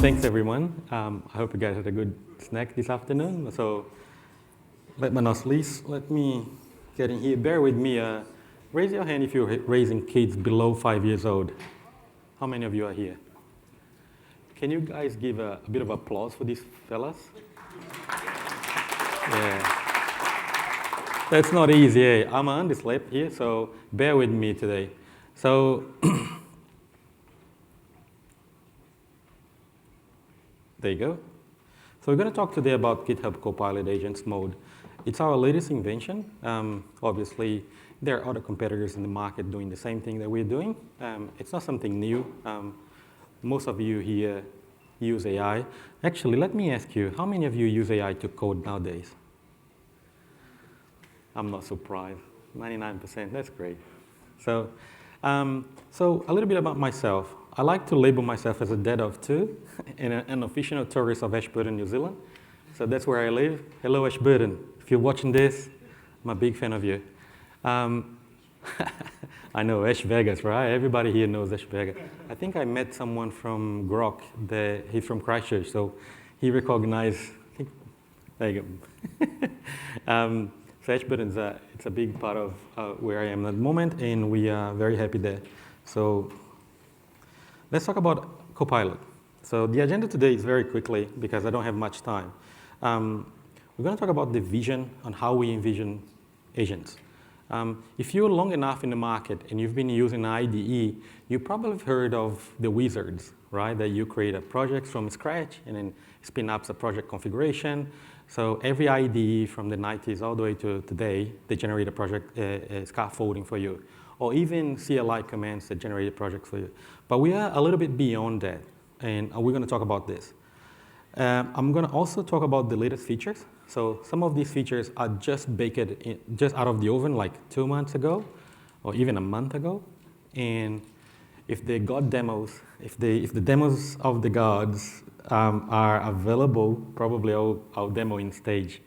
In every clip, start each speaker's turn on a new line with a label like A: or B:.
A: thanks everyone. I hope you guys had a good snack this afternoon. So, but not least, let me get in here. Bear with me. Raise your hand if you're raising kids below 5 years old. How many of you are here? Can you guys give a bit of applause for these fellas? Yeah. That's not easy. Eh? I'm underslept here, so bear with me today. So, there you go. So we're going to talk today about GitHub Copilot Agents Mode. It's our latest invention. Obviously, there are other competitors in the market doing the same thing that we're doing. It's not something new. Most of you here use AI. Actually, let me ask you, how many of you use AI to code nowadays? I'm not surprised. 99%, that's great. So a little bit about myself. I like to label myself as a dad of two and an official tourist of Ashburton, New Zealand. So that's where I live. Hello, Ashburton. If you're watching this, I'm a big fan of you. I know, Ash Vegas, right? Everybody here knows Ash Vegas. I think I met someone from Grok. He's from Christchurch, so he recognized. There you go. So Ashburton it's a big part of where I am at the moment, and we are very happy there. So let's talk about Copilot. So the agenda today is very quickly, because I don't have much time. We're going to talk about the vision on how we envision agents. If you're long enough in the market and you've been using IDE, you probably have heard of the wizards, right? That you create a project from scratch and then spin up the project configuration. So every IDE from the 90s all the way to today, they generate a project scaffolding for you, or even CLI commands that generate a project for you. But we are a little bit beyond that, and we're going to talk about this. I'm going to also talk about the latest features. So some of these features are just baked just out of the oven like 2 months ago, or even a month ago. And if they got demos, if the demos of the gods are available, probably I'll demo in stage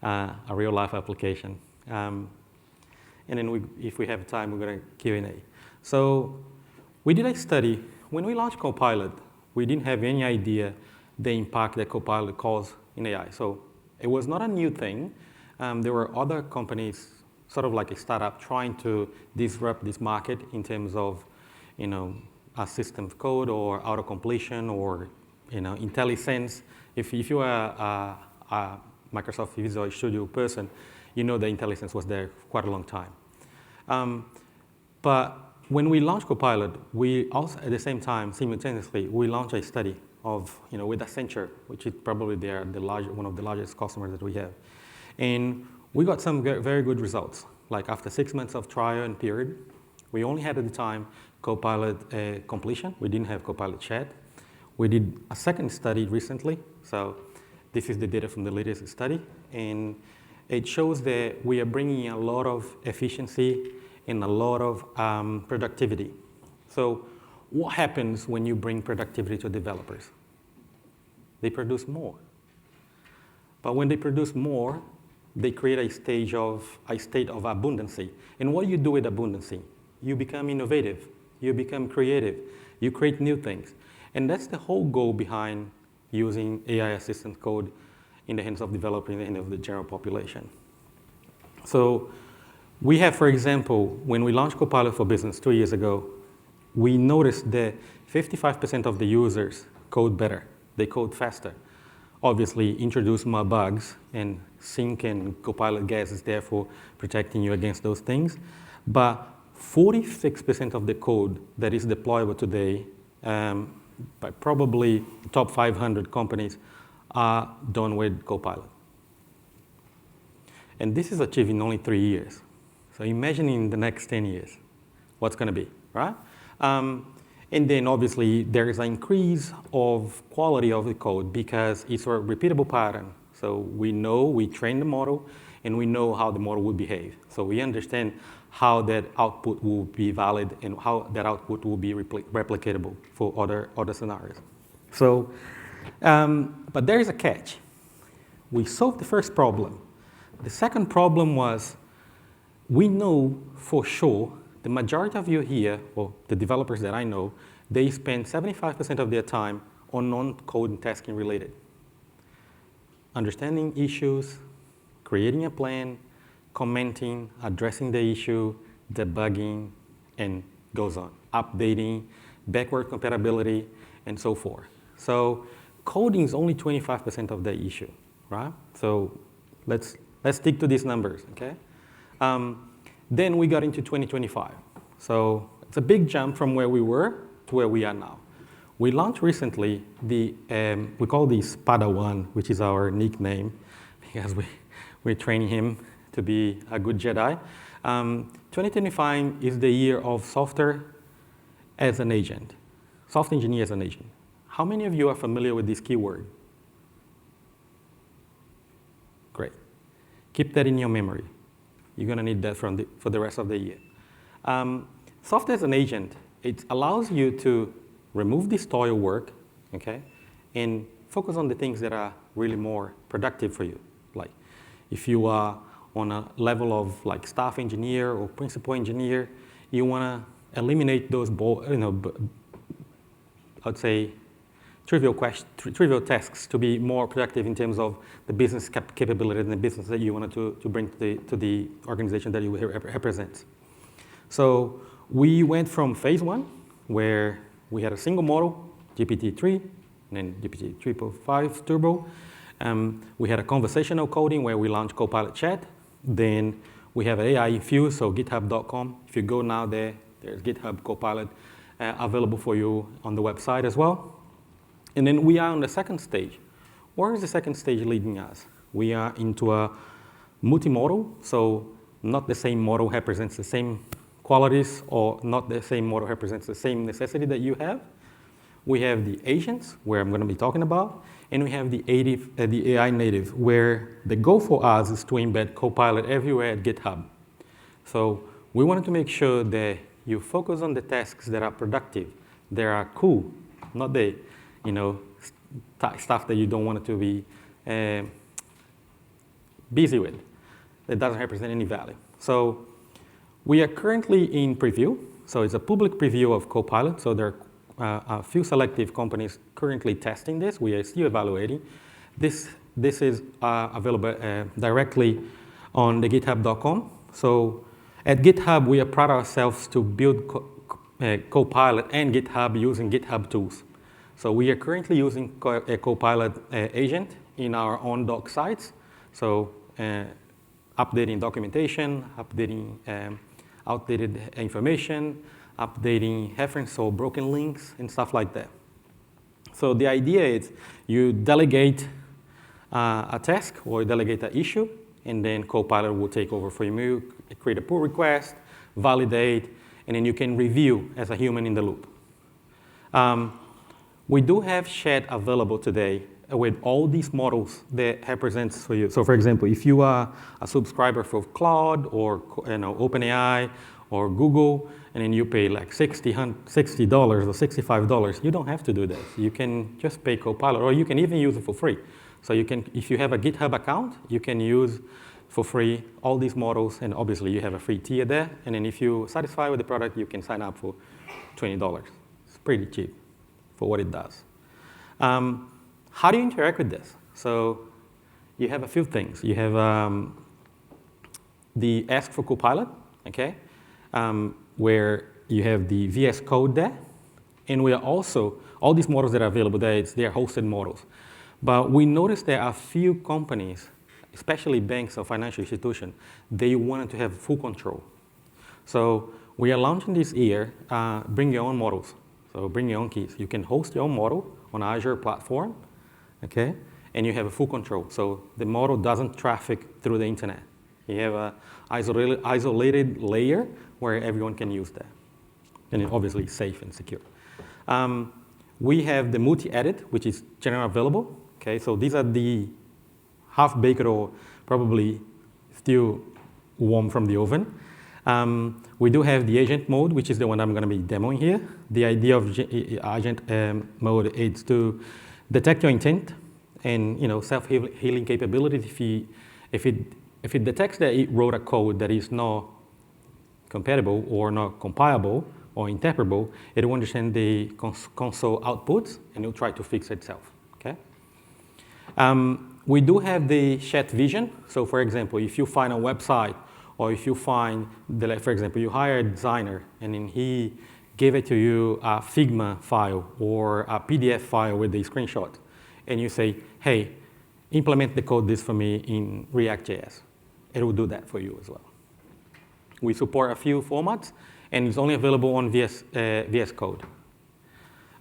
A: a real life application. And then if we have time, we're going to Q&A. So we did a study. When we launched Copilot, we didn't have any idea the impact that Copilot caused in AI. So it was not a new thing. There were other companies, sort of like a startup, trying to disrupt this market in terms of, a system code or auto-completion or, IntelliSense. If you are a Microsoft Visual Studio person, you know that IntelliSense was there for quite a long time. But when we launched Copilot, we also, at the same time, simultaneously, we launched a study of, with Accenture, which is probably one of the largest customers that we have. And we got some very good results. Like after 6 months of trial and period, we only had at the time Copilot completion. We didn't have Copilot chat. We did a second study recently. So this is the data from the latest study. And it shows that we are bringing a lot of efficiency and a lot of productivity. So what happens when you bring productivity to developers? They produce more. But when they produce more, they create a state of abundancy. And what do you do with abundancy? You become innovative. You become creative. You create new things. And that's the whole goal behind using AI assistant code in the hands of developers, in the hands of the general population. So we have, for example, when we launched Copilot for Business 2 years ago, we noticed that 55% of the users code better. They code faster. Obviously, introduce more bugs, and Sync and Copilot Gas is there for protecting you against those things. But 46% of the code that is deployable today by probably top 500 companies are done with Copilot. And this is achieved in only 3 years. So imagine in the next 10 years, what's going to be, right? And then obviously there is an increase of quality of the code because it's a repeatable pattern. So we train the model, and we know how the model will behave. So we understand how that output will be valid and how that output will be replicatable for other scenarios. So, but there is a catch. We solved the first problem. The second problem was, we know for sure the majority of you here, or the developers that I know, they spend 75% of their time or non-code and tasking related. Understanding issues, creating a plan, commenting, addressing the issue, debugging, and goes on. Updating, backward compatibility, and so forth. So coding is only 25% of the issue, right? So let's stick to these numbers, okay? Then we got into 2025. So it's a big jump from where we were to where we are now. We launched recently we call this Padawan, which is our nickname, because we're training him to be a good Jedi. 2025 is the year of software as an agent, software engineer as an agent. How many of you are familiar with this keyword? Great. Keep that in your memory. You're going to need that for the rest of the year. Software as an agent, it allows you to remove this toil work, okay, and focus on the things that are really more productive for you. Like if you are on a level of like staff engineer or principal engineer, you want to eliminate those, I'd say, trivial tasks to be more productive in terms of the business capability and the business that you wanted to bring to the organization that you represent. So we went from phase 1, where we had a single model, GPT-3, and then GPT 3.5 Turbo. We had a conversational coding where we launched Copilot Chat. Then we have AI infused, so github.com. If you go now there's GitHub Copilot available for you on the website as well. And then we are on the second stage. Where is the second stage leading us? We are into a multimodal, so not the same model represents the same qualities, or not the same model represents the same necessity that you have. We have the agents, where I'm going to be talking about, and we have the AI native, where the goal for us is to embed Copilot everywhere at GitHub. So we wanted to make sure that you focus on the tasks that are productive, that are cool, not the stuff that you don't want it to be busy with, that doesn't represent any value. So we are currently in preview. So it's a public preview of Copilot. So there are a few selective companies currently testing this. We are still evaluating. This is available directly on the github.com. So at GitHub, we are proud of ourselves to build Copilot and GitHub using GitHub tools. So we are currently using a Copilot agent in our own doc sites. So updating documentation, updating outdated information, updating reference or broken links, and stuff like that. So the idea is you delegate a task or delegate an issue, and then Copilot will take over for you. You create a pull request, validate, and then you can review as a human in the loop. We do have chat available today with all these models that represents for you. So for example, if you are a subscriber for Claude or OpenAI or Google, and then you pay like $60 or $65, you don't have to do that. You can just pay Copilot, or you can even use it for free. So you can, if you have a GitHub account, you can use for free all these models, and obviously you have a free tier there. And then if you're satisfied with the product, you can sign up for $20. It's pretty cheap for what it does. How do you interact with this? So you have a few things. You have the Ask for Copilot, okay, where you have the VS Code there. And we are also, all these models that are available there, they are hosted models. But we noticed there are a few companies, especially banks or financial institutions, they wanted to have full control. So we are launching this year, bring your own models. So bring your own keys. You can host your own model on Azure platform, okay? And you have a full control. So the model doesn't traffic through the internet. You have an isolated layer where everyone can use that. And it's obviously safe and secure. We have the multi-edit, which is generally available. Okay, so these are the half-baked or probably still warm from the oven. We do have the agent mode, which is the one I'm going to be demoing here. The idea of agent mode is to detect your intent and self-healing capability. If it detects that it wrote a code that is not compatible or not compilable or interpretable, it will understand the console outputs, and it will try to fix itself, okay? We do have the chat vision. So for example, if you find a website, or if you find, for example, you hire a designer, and then he gave it to you a Figma file or a PDF file with the screenshot, and you say, hey, implement the code this for me in React.js. It will do that for you as well. We support a few formats, and it's only available on VS Code.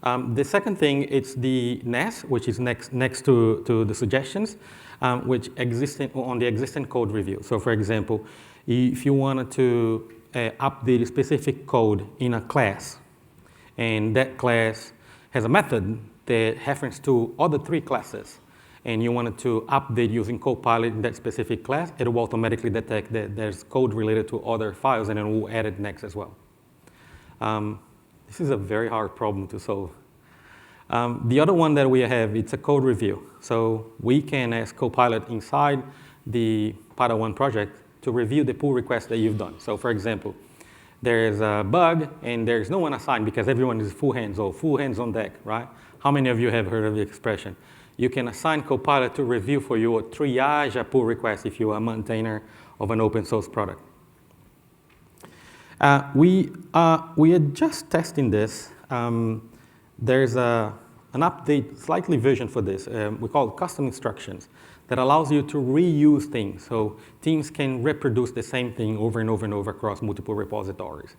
A: The second thing is the NES, which is next to the suggestions, which exist on the existing code review. So for example, if you wanted to update a specific code in a class, and that class has a method that refers to other 3 classes, and you wanted to update using Copilot in that specific class, it will automatically detect that there's code related to other files, and then we'll add it next as well. This is a very hard problem to solve. The other one that we have, it's a code review. So we can ask Copilot inside the Python 1 project to review the pull request that you've done. So for example, there's a bug, and there's no one assigned because everyone is full hands or full hands on deck, right? How many of you have heard of the expression? You can assign Copilot to review for you or triage a pull request if you are a maintainer of an open source product. We are just testing this. There's an update, slightly version for this. We call it custom instructions that allows you to reuse things. So teams can reproduce the same thing over and over and over across multiple repositories.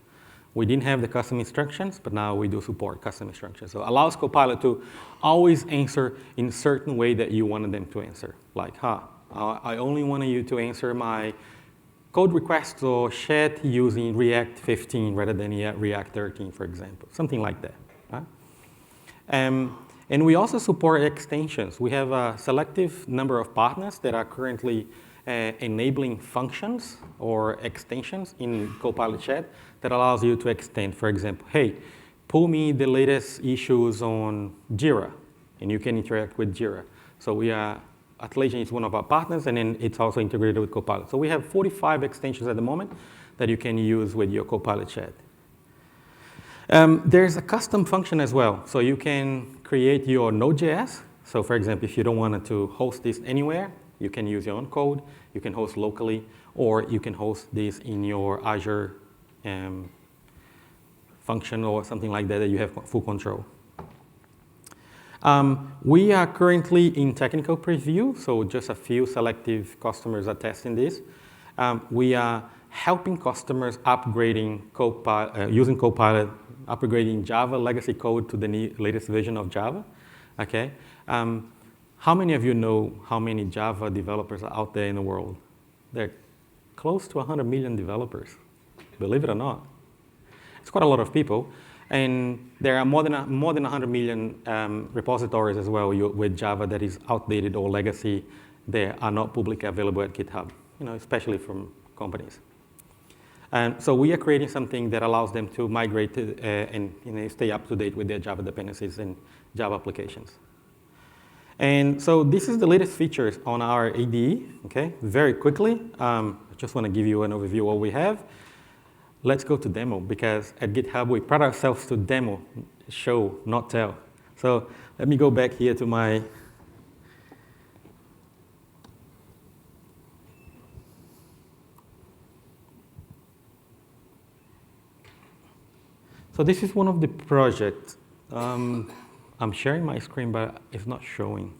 A: We didn't have the custom instructions, but now we do support custom instructions. So it allows Copilot to always answer in a certain way that you wanted them to answer. Like, I only wanted you to answer my code requests or chat using React 15 rather than React 13, for example. Something like that. Right? And we also support extensions. We have a selective number of partners that are currently enabling functions or extensions in Copilot Chat that allows you to extend. For example, hey, pull me the latest issues on Jira, and you can interact with Jira. So Atlassian is one of our partners, and then it's also integrated with Copilot. So we have 45 extensions at the moment that you can use with your Copilot Chat. There's a custom function as well. So you can create your Node.js. So for example, if you don't want to host this anywhere, you can use your own code. You can host locally, or you can host this in your Azure function or something like that you have full control. We are currently in technical preview, so just a few selective customers are testing this. We are helping customers upgrading using Copilot, upgrading Java legacy code to the latest version of Java. Okay. How many of you know how many Java developers are out there in the world? There are close to 100 million developers, believe it or not. It's quite a lot of people. And there are more than 100 million repositories as well with Java that is outdated or legacy. They are not publicly available at GitHub, especially from companies. And so we are creating something that allows them to migrate to, and stay up to date with their Java dependencies and Java applications. And so this is the latest features on our ADE, okay? Very quickly, I just want to give you an overview of what we have. Let's go to demo, because at GitHub, we pride ourselves to demo, show, not tell. So let me go back here to my So this is one of the projects. I'm sharing my screen, but it's not showing.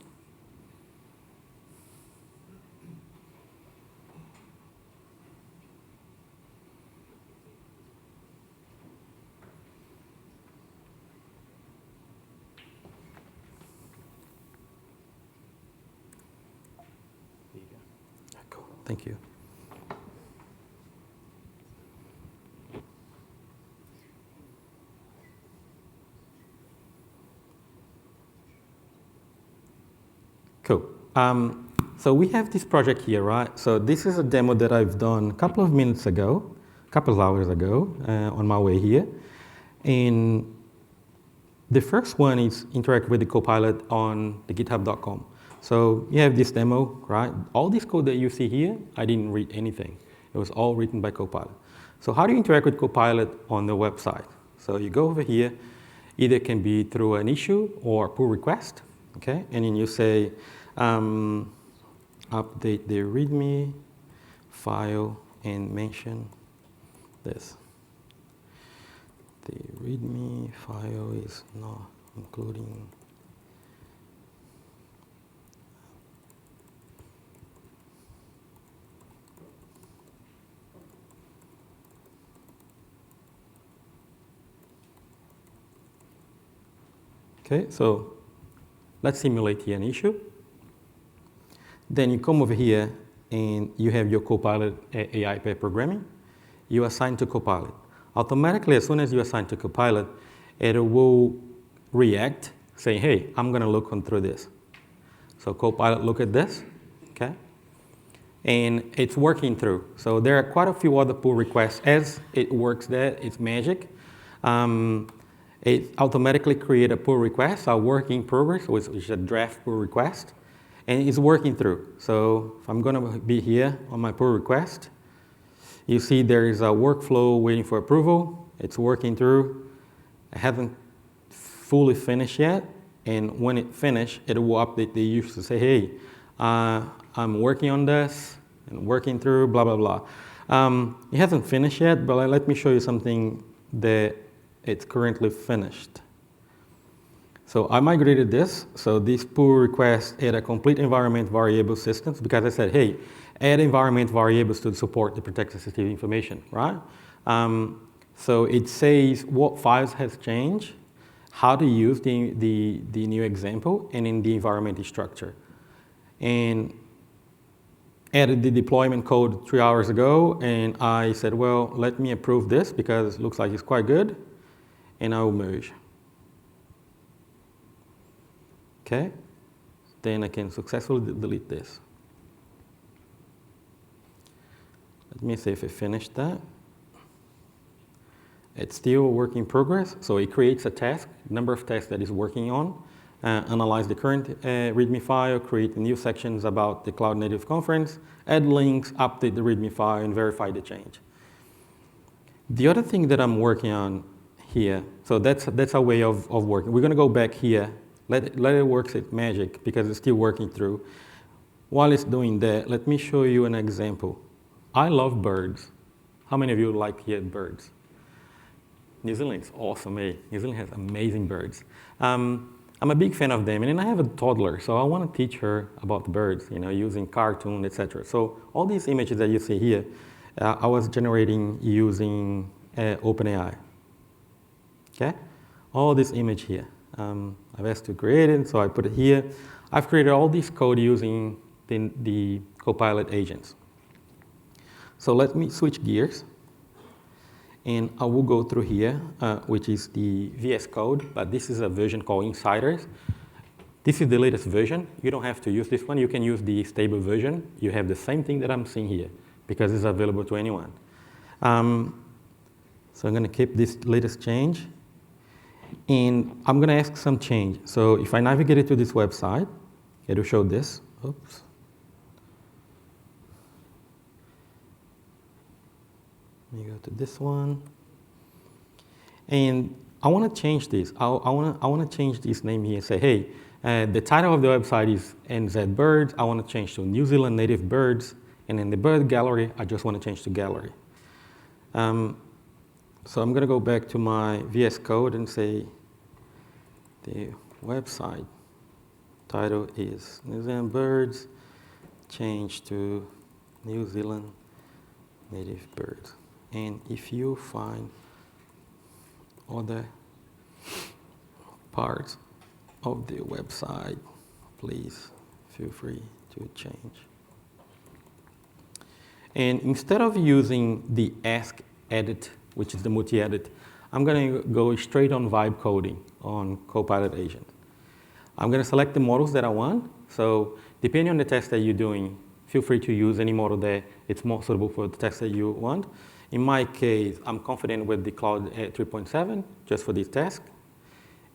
A: Cool. Thank you. Cool. So we have this project here, right? So this is a demo that I've done a couple of minutes ago, a couple of hours ago, on my way here. And the first one is interact with the Copilot on the github.com. So you have this demo, right? All this code that you see here, I didn't read anything. It was all written by Copilot. So how do you interact with Copilot on the website? So you go over here, either it can be through an issue or pull request, okay? And then you say, update the README file and mention this. The README file is not including. Okay, so let's simulate here an issue. Then you come over here and you have your Copilot AI pair programming. You assign to Copilot. Automatically, as soon as you assign to Copilot, it will react, saying, hey, I'm going to look on through this. So Copilot, look at this, okay? And it's working through. So there are quite a few other pull requests. As it works there, it's magic. It automatically creates a pull request, a work in progress, which is a draft pull request, and it's working through. So if I'm going to be here on my pull request, you see there is a workflow waiting for approval. It's working through. I haven't fully finished yet, and when it finishes, it will update the user to say, hey, I'm working on this and working through, blah, blah, blah. It hasn't finished yet, but let me show you something that it's currently finished. So I migrated this. So this pull request add a complete environment variable systems because I said, hey, add environment variables to support the protected sensitive information, right? So it says what files has changed, how to use the new example, and in the environment structure. And added the deployment code 3 hours ago, and I said, well, let me approve this because it looks like it's quite good. And I will merge. Okay? Then I can successfully delete this. Let me see if I finished that. It's still a work in progress, so it creates a task, number of tasks that it's working on, analyze the current README file, create new sections about the Cloud Native Conference, add links, update the README file, and verify the change. The other thing that I'm working on here, so that's a way of working. We're going to go back here, let it work its magic because it's still working through. While it's doing that, let me show you an example. I love birds. How many of you like here birds? New Zealand is awesome, eh? New Zealand has amazing birds. I'm a big fan of them, and then I have a toddler, so I want to teach her about the birds, using cartoon, etc. So all these images that you see here, I was generating using OpenAI. Okay, all this image here. I've asked to create it, so I put it here. I've created all this code using the Copilot agents. So let me switch gears, and I will go through here, which is the VS Code, but this is a version called Insiders. This is the latest version. You don't have to use this one. You can use the stable version. You have the same thing that I'm seeing here because it's available to anyone. So I'm going to keep this latest change. And I'm going to ask some change. So if I navigate to this website, it will show this. Oops. Let me go to this one. And I want to change this. I want to change this name here and say, hey, the title of the website is NZ Birds. I want to change to New Zealand Native Birds. And in the bird gallery, I just want to change to gallery. So I'm going to go back to my VS Code and say the website title is New Zealand Birds, change to New Zealand Native Birds. And if you find other parts of the website, please feel free to change. And instead of using the ask edit, which is the multi-edit, I'm going to go straight on vibe coding on Copilot agent. I'm going to select the models that I want. So depending on the test that you're doing, feel free to use any model that it's more suitable for the test that you want. In my case, I'm confident with the Cloud 3.7 just for this task.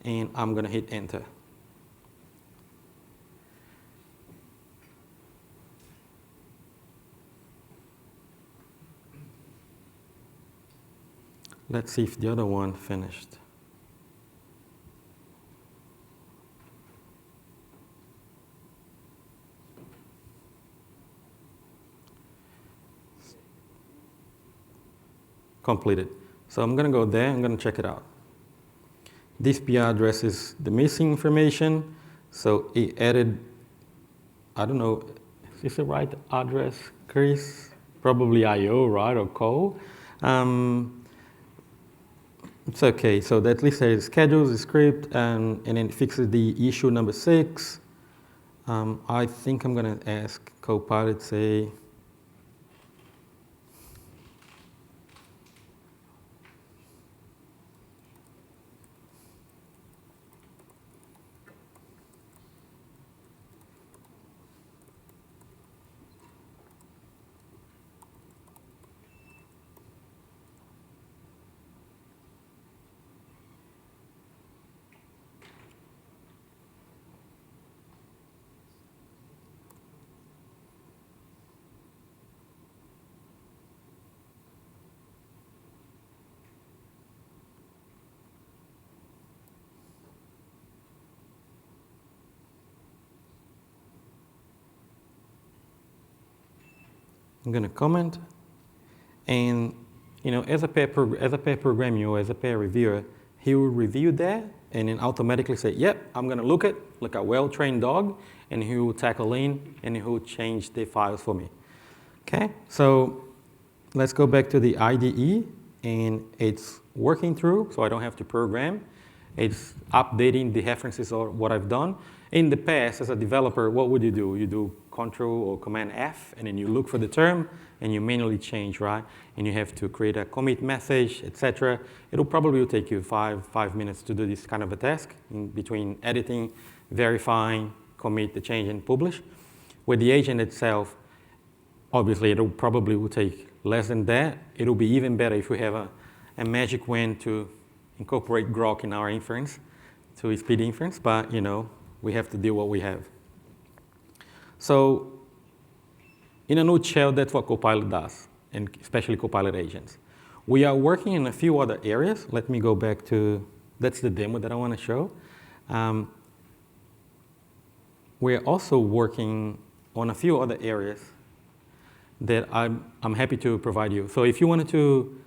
A: And I'm going to hit enter. Let's see if the other one finished. Completed. So I'm going to go there. I'm going to check it out. This PR address is the missing information. So it added, I don't know, is this the right address, Chris? Probably IO, right, or co. It's okay. So that at least there is schedules, the script, and then it fixes the issue number 6. I think I'm going to ask Copilot, say, I'm going to comment, and as a pair programmer or as a pair reviewer, he will review that and then automatically say, "Yep, I'm going to look at like a well-trained dog," and he will tackle in and he will change the files for me. Okay, so let's go back to the IDE, and it's working through, so I don't have to program. It's updating the references of what I've done. In the past, as a developer, what would you do? You do Control or Command F, and then you look for the term, and you manually change, right? And you have to create a commit message, etc. It'll probably take you five minutes to do this kind of a task in between editing, verifying, commit the change, and publish. With the agent itself, obviously, it'll probably will take less than that. It'll be even better if we have a magic wand to incorporate Grok in our inference to speed inference, but we have to do what we have. So in a nutshell, that's what Copilot does, and especially Copilot agents. We are working in a few other areas. Let me go back to, that's the demo that I want to show. We're also working on a few other areas that I'm happy to provide you. So if you wanted to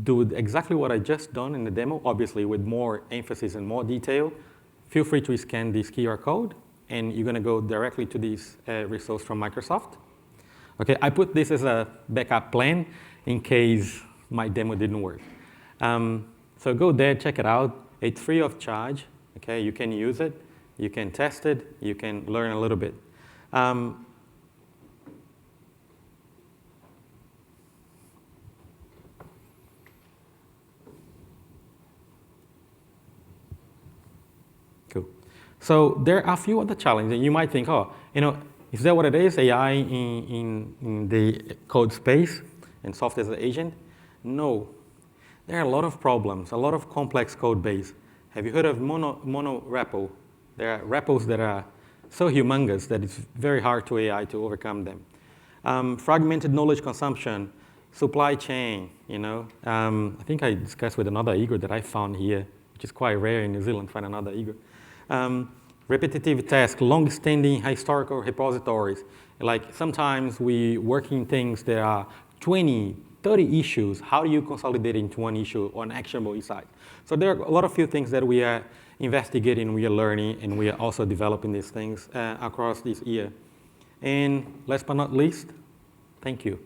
A: do exactly what I just done in the demo, obviously with more emphasis and more detail, feel free to scan this QR code, and you're going to go directly to this resource from Microsoft. Okay, I put this as a backup plan in case my demo didn't work. So go there, check it out. It's free of charge. Okay, you can use it, you can test it, you can learn a little bit. Cool. So there are a few other challenges. You might think, oh, is that what it is, AI in the code space and software as an agent? No. There are a lot of problems, a lot of complex code base. Have you heard of mono repo? There are repos that are so humongous that it's very hard to AI to overcome them. Fragmented knowledge consumption, supply chain, I think I discussed with another Igor that I found here, which is quite rare in New Zealand, find another Igor. Repetitive tasks, long-standing historical repositories. Like sometimes we work in things that are 20, 30 issues. How do you consolidate into one issue or an actionable insight? So there are a lot of few things that we are investigating, we are learning, and we are also developing these things across this year. And last but not least, thank you.